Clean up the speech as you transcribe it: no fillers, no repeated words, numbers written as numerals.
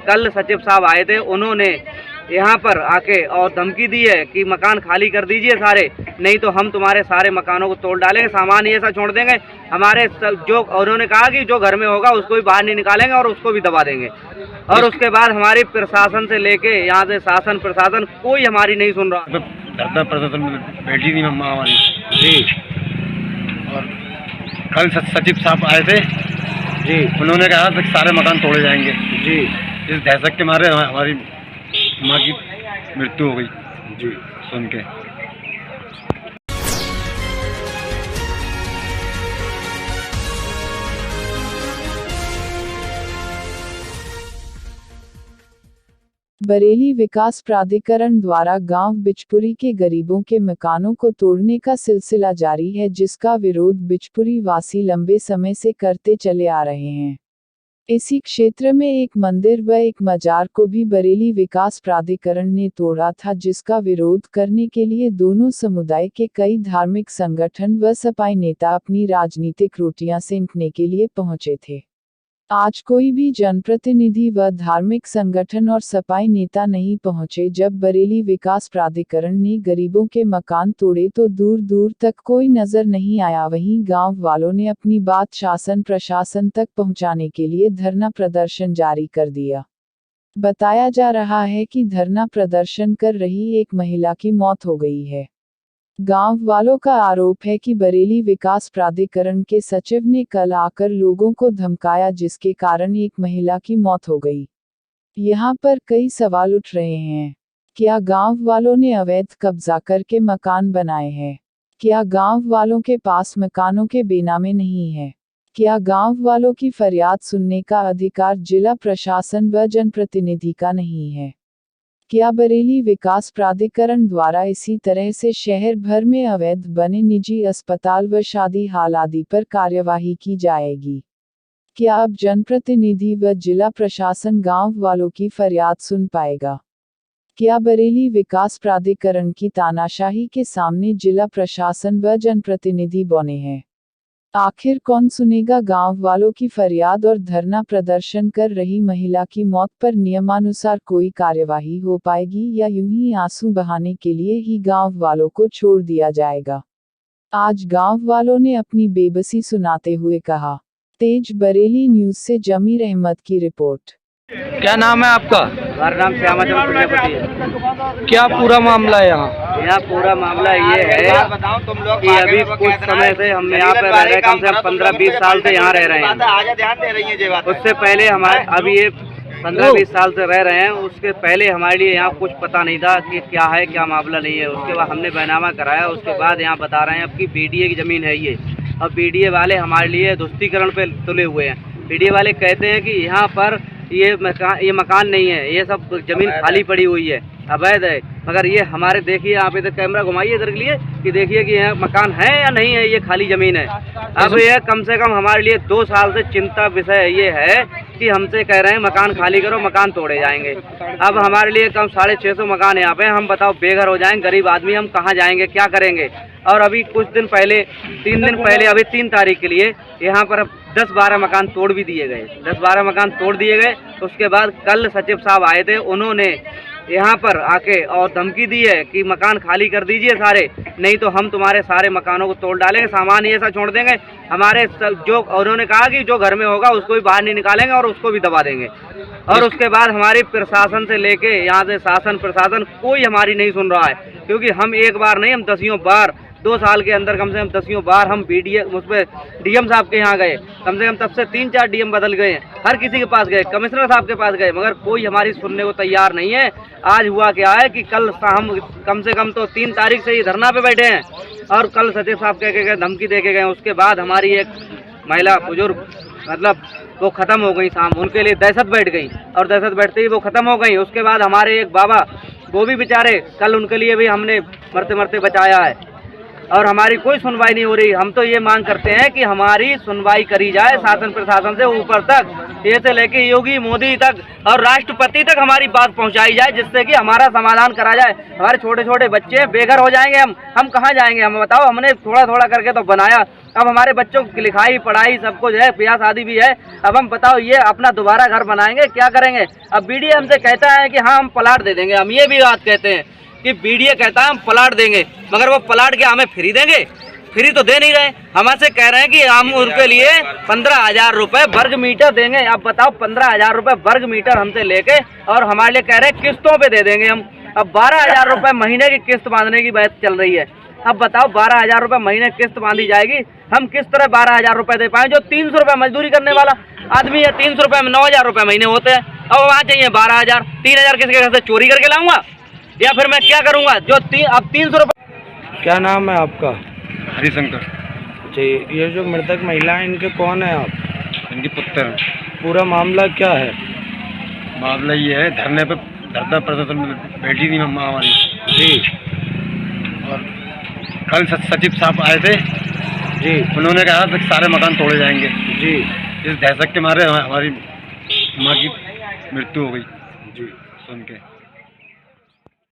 कल सचिव साहब आए थे, उन्होंने यहाँ पर आके और धमकी दी है कि मकान खाली कर दीजिए सारे, नहीं तो हम तुम्हारे सारे मकानों को तोड़ डालेंगे, सामान ये सब छोड़ देंगे। हमारे जो उन्होंने कहा कि जो घर में होगा उसको भी बाहर नहीं निकालेंगे और उसको भी दबा देंगे। और उसके बाद हमारी प्रशासन से लेके यहाँ से शासन प्रशासन कोई हमारी नहीं सुन रहा। धरना प्रदर्शन में बैठी थी मम्मा हमारी जी, और कल सचिव साहब आए थे जी, उन्होंने कहा कि सारे मकान तोड़े जाएंगे। जी, इस दहशत के मारे हमारी माँ की मृत्यु हो गई जी, सुन के। बरेली विकास प्राधिकरण द्वारा गांव बिचपुरी के गरीबों के मकानों को तोड़ने का सिलसिला जारी है, जिसका विरोध बिचपुरी वासी लंबे समय से करते चले आ रहे हैं। इसी क्षेत्र में एक मंदिर व एक मजार को भी बरेली विकास प्राधिकरण ने तोड़ा था, जिसका विरोध करने के लिए दोनों समुदाय के कई धार्मिक संगठन व सपाई नेता अपनी राजनीतिक रोटियां सेंकने के लिए पहुंचे थे। आज कोई भी जनप्रतिनिधि व धार्मिक संगठन और सपाई नेता नहीं पहुंचे। जब बरेली विकास प्राधिकरण ने गरीबों के मकान तोड़े तो दूर दूर तक कोई नजर नहीं आया। वहीं गांव वालों ने अपनी बात शासन प्रशासन तक पहुंचाने के लिए धरना प्रदर्शन जारी कर दिया। बताया जा रहा है कि धरना प्रदर्शन कर रही एक महिला की मौत हो गई है। गांव वालों का आरोप है कि बरेली विकास प्राधिकरण के सचिव ने कल आकर लोगों को धमकाया, जिसके कारण एक महिला की मौत हो गई। यहां पर कई सवाल उठ रहे हैं। क्या गांव वालों ने अवैध कब्जा करके मकान बनाए हैं? क्या गांव वालों के पास मकानों के बेनामे नहीं है? क्या गांव वालों की फरियाद सुनने का अधिकार जिला प्रशासन व जनप्रतिनिधि का नहीं है? क्या बरेली विकास प्राधिकरण द्वारा इसी तरह से शहर भर में अवैध बने निजी अस्पताल व शादी हाल आदि पर कार्यवाही की जाएगी? क्या अब जनप्रतिनिधि व जिला प्रशासन गांव वालों की फरियाद सुन पाएगा? क्या बरेली विकास प्राधिकरण की तानाशाही के सामने जिला प्रशासन व जनप्रतिनिधि बौने हैं? आखिर कौन सुनेगा गांव वालों की फरियाद? और धरना प्रदर्शन कर रही महिला की मौत पर नियमानुसार कोई कार्यवाही हो पाएगी या यूं ही आंसू बहाने के लिए ही गांव वालों को छोड़ दिया जाएगा? आज गांव वालों ने अपनी बेबसी सुनाते हुए कहा। तेज बरेली न्यूज से जमीर अहमद की रिपोर्ट। क्या नाम है आपका? हमारा नाम श्यामाचरण प्रजापति है। क्या पूरा मामला है यहाँ? यहाँ पूरा मामला ये है कि अभी कुछ समय से हम यहाँ पे रह रहे, कम से कम 15-20 साल से यहाँ रह रहे हैं। उससे पहले हमारे अभी ये 15-20 साल से रह रहे हैं, उसके पहले हमारे लिए यहाँ कुछ पता नहीं था कि क्या है क्या मामला नहीं है। उसके बाद हमने बैनामा कराया, उसके बाद यहाँ बता रहे हैं अब कि बीडीए की ज़मीन है ये। अब बीडीए वाले हमारे लिए धुस्तीकरण पे तुले हुए हैं। बीडीए वाले कहते हैं कि यहाँ पर ये मकान नहीं है, ये सब ज़मीन खाली पड़ी हुई है, अवैध है। मगर ये हमारे देखिए, आप इधर कैमरा घुमाइए इधर के लिए कि देखिए कि यहाँ मकान है या नहीं है, ये खाली ज़मीन है। अब ये कम से कम हमारे लिए 2 साल से चिंता विषय ये है कि हमसे कह रहे हैं मकान खाली करो, मकान तोड़े जाएंगे। अब हमारे लिए कम 650 मकान यहाँ पे, हम बताओ बेघर हो जाएंगे, गरीब आदमी हम कहाँ जाएंगे, क्या करेंगे? और अभी कुछ दिन पहले 3 दिन पहले, अभी 3 तारीख के लिए यहाँ पर 10-12 मकान तोड़ भी दिए गए। 10-12 मकान तोड़ दिए गए। उसके बाद कल सचिव साहब आए थे, उन्होंने यहाँ पर आके और धमकी दी है कि मकान खाली कर दीजिए सारे, नहीं तो हम तुम्हारे सारे मकानों को तोड़ डालेंगे, सामान ये सब छोड़ देंगे। हमारे जो उन्होंने कहा कि जो घर में होगा उसको भी बाहर नहीं निकालेंगे और उसको भी दबा देंगे। और उसके बाद हमारी प्रशासन से लेके यहाँ से शासन प्रशासन कोई हमारी नहीं सुन रहा है, क्योंकि हम एक बार नहीं, हम 10 बार 2 साल के अंदर कम से कम 10 बार हम उस पर डीएम साहब के यहाँ गए। कम से कम तब से 3-4 डीएम बदल गए हैं, हर किसी के पास गए, कमिश्नर साहब के पास गए, मगर कोई हमारी सुनने को तैयार नहीं है। आज हुआ क्या है कि कल हम कम से कम तो 3 तारीख से ही धरना पे बैठे हैं और कल सचिव साहब कह के गए, धमकी दे के गए। उसके बाद हमारी एक महिला बुजुर्ग मतलब वो ख़त्म हो गई शाम, उनके लिए दहशत बैठ गई और दहशत बैठते ही वो ख़त्म हो गई। उसके बाद हमारे एक बाबा, वो भी बेचारे, कल उनके लिए भी हमने मरते मरते बचाया है। और हमारी कोई सुनवाई नहीं हो रही। हम तो ये मांग करते हैं कि हमारी सुनवाई करी जाए शासन प्रशासन से ऊपर तक, ये से लेके योगी मोदी तक और राष्ट्रपति तक हमारी बात पहुंचाई जाए, जिससे कि हमारा समाधान करा जाए। हमारे छोटे छोटे बच्चे बेघर हो जाएंगे, हम कहाँ जाएंगे? हम बताओ, हमने थोड़ा थोड़ा करके तो बनाया, अब हमारे बच्चों की लिखाई पढ़ाई सब कुछ है, ब्याह शादी भी है। अब हम बताओ ये अपना दोबारा घर बनाएंगे, क्या करेंगे? अब बीडीए हमसे कहता है कि हाँ हम प्लाट दे देंगे। हम ये भी बात कहते हैं कि बीडीए कहता है हम प्लाट देंगे, मगर वो प्लाट क्या हमें फ्री देंगे? फ्री तो दे नहीं रहे। हमसे कह रहे हैं कि हम उनके लिए 15,000 रुपये वर्ग मीटर देंगे। अब बताओ 15,000 रुपये वर्ग मीटर हमसे लेके और हमारे लिए कह रहे हैं किस्तों पे दे देंगे हम। अब 12,000 रुपये महीने की किस्त बांधने की बात चल रही है। अब बताओ 12,000 रुपये महीने किस्त बांधी जाएगी, हम किस तरह 12,000 रुपये दे पाएँ? जो 300 रुपये मजदूरी करने वाला आदमी है, 300 रुपये में 9,000 रुपये महीने होते हैं। अब वहाँ चाहिए 12,000, 3,000 किसके घर से चोरी करके लाऊंगा या फिर मैं क्या करूँगा? जो अब 300 रुपये। क्या नाम है आपका? हरिशंकर। जी, ये जो मृतक महिला है इनके कौन है आप? इनकी पुत्र है। पूरा मामला क्या है? मामला ये है, धरने पे धरना प्रदर्शन में बैठी थी मम्मा हमारी जी और कल सचिव साहब आए थे जी। उन्होंने कहा कि सारे मकान तोड़े जाएंगे जी। इस दहशत के मारे हमारी माँ की मृत्यु हो गई जी सुन के।